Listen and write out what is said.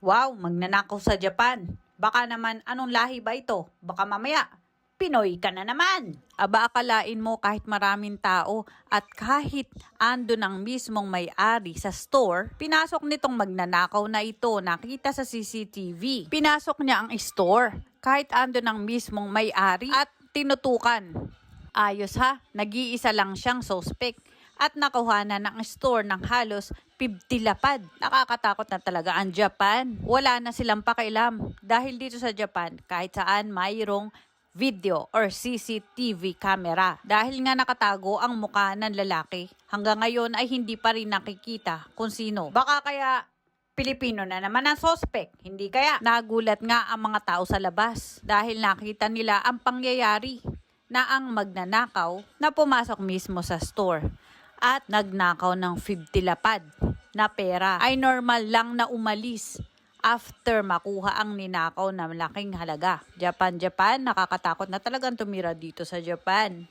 Wow, magnanakaw sa Japan. Baka naman anong lahi ba ito? Baka mamaya, Pinoy ka na naman. Aba, akalain mo kahit maraming tao at kahit ando ng mismong may-ari sa store, pinasok nitong magnanakaw na ito, nakita sa CCTV. Pinasok niya ang store kahit ando ng mismong may-ari at tinutukan. Ayos ha, nag-iisa lang siyang suspect at nakuhanan ng store ng halos 50 lapad. Nakakatakot na talaga ang Japan. Wala na silang pakialam dahil dito sa Japan kahit saan mayroong video or CCTV camera. Dahil nga nakatago ang mukha ng lalaki, hanggang ngayon ay hindi pa rin nakikita kung sino. Baka kaya Pilipino na naman ang suspect, hindi kaya? Nagulat nga ang mga tao sa labas dahil nakita nila ang pangyayari na ang magnanakaw na pumasok mismo sa store at nagnakaw ng 50 lapad na pera ay normal lang na umalis after makuha ang ninakaw na malaking halaga. Japan, nakakatakot na talagang tumira dito sa Japan.